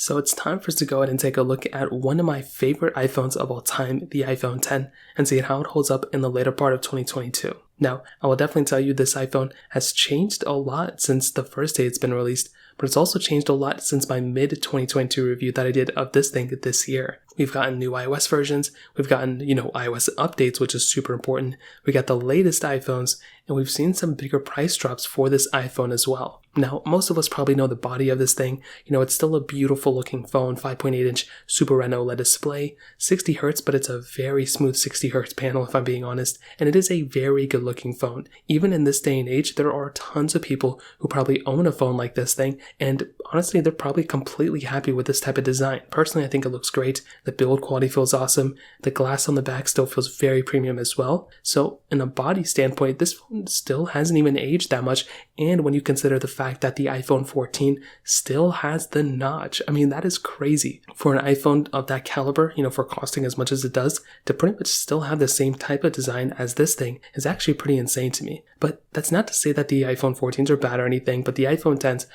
So it's time for us to go ahead and take a look at one of my favorite iPhones of all time, the iPhone X, and see how it holds up in the later part of 2022. Now, I will definitely tell you this iPhone has changed a lot since the first day it's been released, but it's also changed a lot since my mid-2022 review that I did of this thing this year. We've gotten new iOS versions, we've gotten, iOS updates, which is super important. We got the latest iPhones, and we've seen some bigger price drops for this iPhone as well. Now, most of us probably know the body of this thing. It's still a beautiful looking phone, 5.8-inch Super Retina OLED display, 60 Hz, but it's a very smooth 60 Hz panel if I'm being honest, and it is a very good looking phone. Even in this day and age, there are tons of people who probably own a phone like this thing, and honestly, they're probably completely happy with this type of design. Personally, I think it looks great. The build quality feels awesome. The glass on the back still feels very premium as well. So in a body standpoint, this phone still hasn't even aged that much, and when you consider the fact that the iPhone 14 still has the notch, I mean, that is crazy. For an iPhone of that caliber, for costing as much as it does, to pretty much still have the same type of design as this thing is actually pretty insane to me. But that's not to say that the iPhone 14s are bad or anything, but the iPhone Xs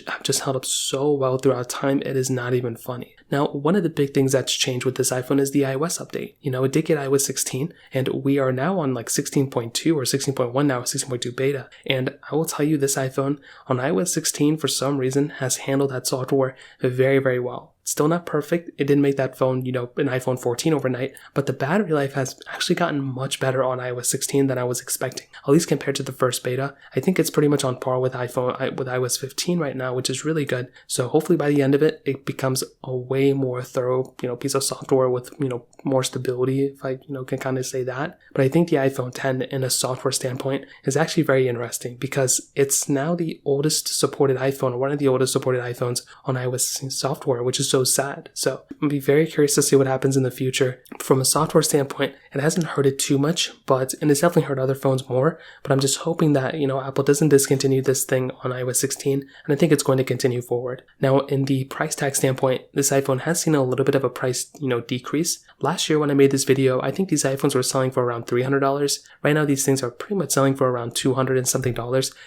have just held up so well throughout time, it is not even funny. Now, one of the big things that's changed with this iPhone is the iOS update. It did get iOS 16, and we are now on like 16.2 or 16.1 now, 16.2 beta. And I will tell you, this iPhone on iOS 16 for some reason has handled that software very, very well. Still not perfect. It didn't make that phone, an iPhone 14 overnight, but the battery life has actually gotten much better on iOS 16 than I was expecting, at least compared to the first beta. I think it's pretty much on par with iOS 15 right now, which is really good. So hopefully by the end of it, it becomes a way more thorough, piece of software with, more stability, if I, can kind of say that. But I think the iPhone X in a software standpoint is actually very interesting because it's now the oldest supported iPhone, or one of the oldest supported iPhones on iOS software, which is so sad. So I'm be very curious to see what happens in the future. From a software standpoint, it hasn't hurt it too much, and it's definitely hurt other phones more, but I'm just hoping that, Apple doesn't discontinue this thing on iOS 16, and I think it's going to continue forward. Now, in the price tag standpoint, this iPhone has seen a little bit of a price, decrease. Last year when I made this video, I think these iPhones were selling for around $300. Right now, these things are pretty much selling for around $200 and something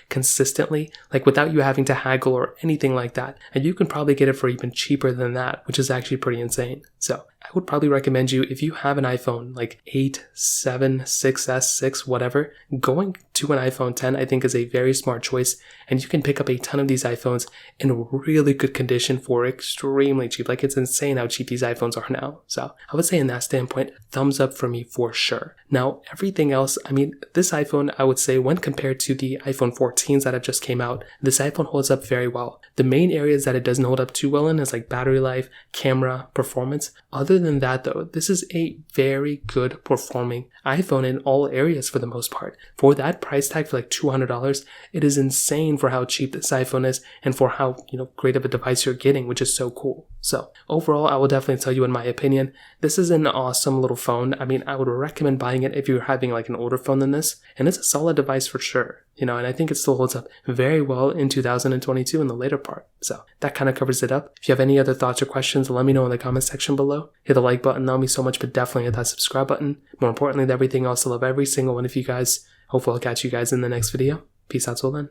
consistently, like without you having to haggle or anything like that. And you can probably get it for even cheaper than that, which is actually pretty insane. So I would probably recommend you, if you have an iPhone like 8, 7, 6S, 6, whatever, going to an iPhone X I think is a very smart choice, and you can pick up a ton of these iPhones in really good condition for extremely cheap. Like, it's insane how cheap these iPhones are now. So I would say in that standpoint, thumbs up for me for sure. Now, everything else, I mean, this iPhone, I would say when compared to the iPhone 14s that have just came out, this iPhone holds up very well. The main areas that it doesn't hold up too well in is like battery life, camera, performance. Other than that though, this is a very good performing iPhone in all areas for the most part. For that price tag for like $200, it is insane for how cheap this iPhone is and for how, great of a device you're getting, which is so cool. So overall, I will definitely tell you, in my opinion, this is an awesome little phone. I mean, I would recommend buying it if you're having like an older phone than this, and it's a solid device for sure. And I think it still holds up very well in 2022 in the later part. So that kind of covers it up. If you have any other thoughts or questions, let me know in the comment section below. Hit the like button, that would mean so much, but definitely hit that subscribe button. More importantly than everything else, I love every single one of you guys. Hopefully I'll catch you guys in the next video. Peace out till then.